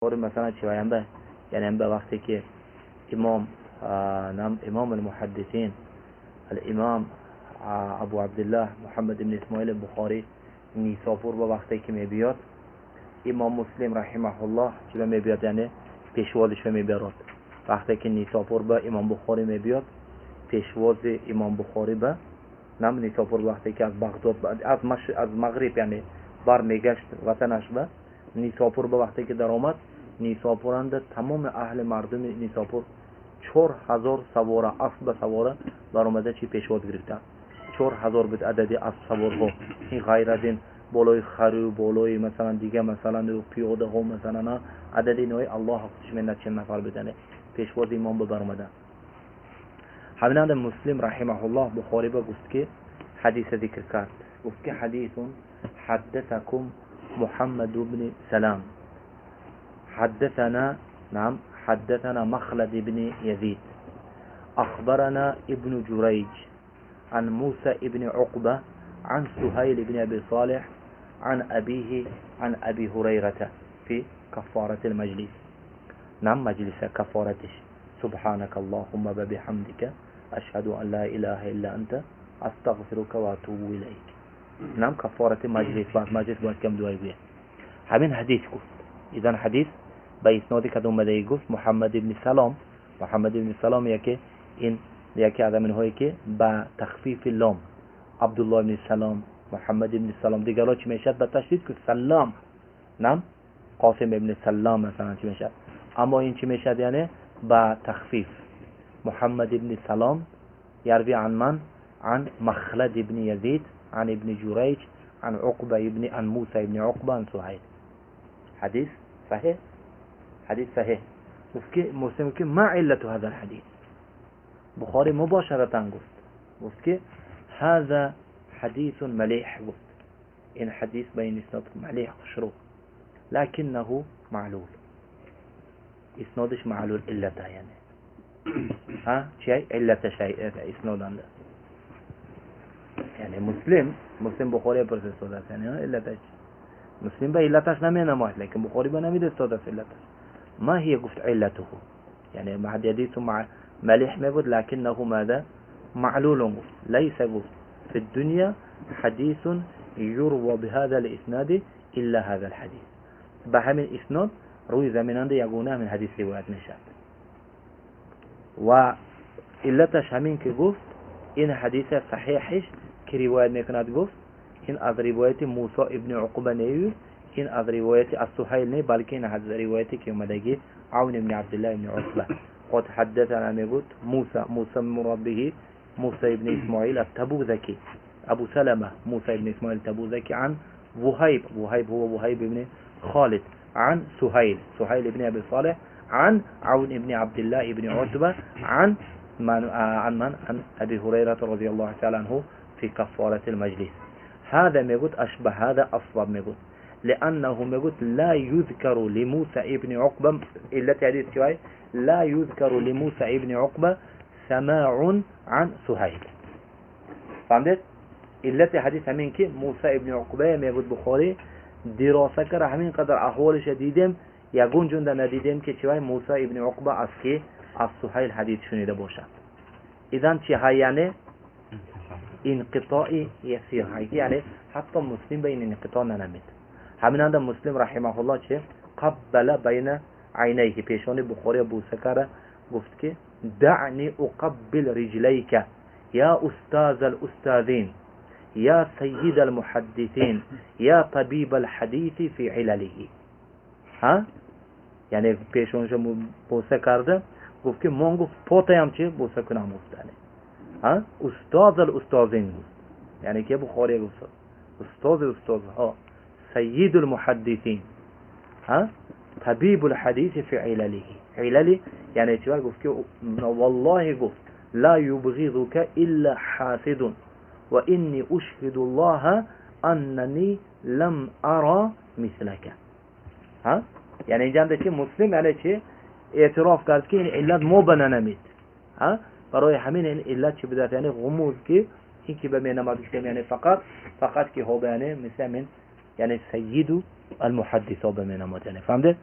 اور مثلا چی وایم به یعنی به وقتی که امام المحدثین الامام ابو عبدالله محمد بن اسماعیل بخاری نیسابور با وقتی که میبیاد، امام مسلم رحمه الله چی میبیاد یعنی پیشوازش میبرد. وقتی که نیسابور با امام بخاری میبیاد، پیشواز امام بخاری با نیسابور وقتی که از بغداد از مغرب یعنی بر میگشت وطنش به نیسابور با وقتی که در آمد، نیسابورند تمام اهل مردم نیسابور 4000 سواره اسب سواره در آمده چی پیشواز گرفتن. 4000 بود عددی اسب سوارها. این غیر از این بالای خرو بالای مثلا دیگه مثلا پیاده ها مثلا عددی نوعی الله خودش منت چند نفر بدنه پیشواز امام به برآمده. همینند مسلم رحمه الله بخاری با گفت که حدیث ذکر کرد، گفت که حدیث حدثكم محمد بن سلام حدثنا مخلد بن يزيد أخبرنا ابن جريج عن موسى ابن عقبة عن سهيل بن أبي صالح عن أبيه عن أبي هريرة في كفارة المجلس. مجلس كفارتش سبحانك اللهم وبحمدك أشهد أن لا إله إلا أنت أستغفرك وأتوب إليك. كفارة مجلس بعد مجلس باید کم دعای بید. همین حدیث گفت. اذن حدیث با اسنادی که اومده گفت محمد ابن سلام یکی از همینهایی که با تخفیف لام عبدالله ابن سلام محمد ابن سلام دیگرها چی میشد با تشدید که سلام قاسم ابن سلام مثلا چی میشد، اما این چی میشد یعنی با تخفیف محمد ابن سلام یروی عن من عن مخلد ابن یزید عن ابن جريج عن عن موسى ابن عقبة عن سهيل. حديث صحيح. وفي مسلم كي ما علة هذا الحديث؟ بخاري مباشرة قلت هذا حديث مليح، قلت إن حديث بين إسناد مليح مشروع لكنه معلول. إسنادش معلول علته يعني شيء علة شيء إسناد عنده يعني مسلم بخاری پر استفاده است یعنی علتش مسلم به علتش نمینامد لیکن بخاری به نمید استفاده است علتش ما هي گفت علته يعني مع حديث مع مليح میگفت لكنه ماذا معلول گفت ليس گفت في الدنيا حديث يروى بهذا الاسناد الا هذا الحديث. به همین اسناد روی زمیننده یگونه من حدیث روایت میشد و علتش همین که گفت این حدیث صحیحش که روایت میکند گفت این از روایت موسی ابن عقبه نیست، این از روایت از سهیل نه، بلکه این از روایتی که اومدگی عون ابن عبدالله ابن عقبه قد حدثنا میگوت موسی مربه موسی ابن اسماعیل التبوذکی ابو سلمه موسی ابن اسماعیل التبوذکی عن وهيب هو وهيب ابن خالد عن سهيل ابن ابي صالح عن عون ابن عبدالله ابن عتبه عن أبي هريرة رضي الله تعالى عنه في كفارة المجلس. هذا ميقول أشبه هذا أصوب ميقول لأنه ميقول لا يذكر لموسى ابن عقبة إلا تعديد شوي لا يذكر لموسى ابن عقبة سماع عن سهيل. فهمت؟ إلا حديث همين كي موسى ابن عقبة ميقول بخاري دراسة كره همين قدر أحوال شديدهم يقول جندا نديدهم كي شوي موسى ابن عقبة أسكي از سهیل حدیث شنیده باشد. اذن چه های یعنی انقطاع یسیر های یعنی حتی مسلم به این انقطاع ننمید. همینند مسلم رحمه الله چه قبل بین عینیه پیشان بخاری بوسکر گفت که دعنی اقبل رجلیک یا استاذ الاستاذین یا سید المحدثین یا طبیب الحدیث فی علله. یعنی پیشانش بوسه کرده گفت که من گفت پاتم چه بوسه کنم گفتنه استاد الاستاذین گفت یعنی که بخاری گفت استادها سید المحدثین طبیب الحدیث فی علله یعنی چه گفت که والله گفت لا یبغضك الا حاسد و انی اشهد الله اننی لم ارى مثلك. یعنی اینجا چه مسلم یعنی چه اعتراف کرد که این علت مبنا نمید برای همین این علت چه بدهد یعنی غموز که این که به نماد یعنی فقط که هو یعنی مثل من یعنی سید المحدث ها به نماد یعنی فهمده؟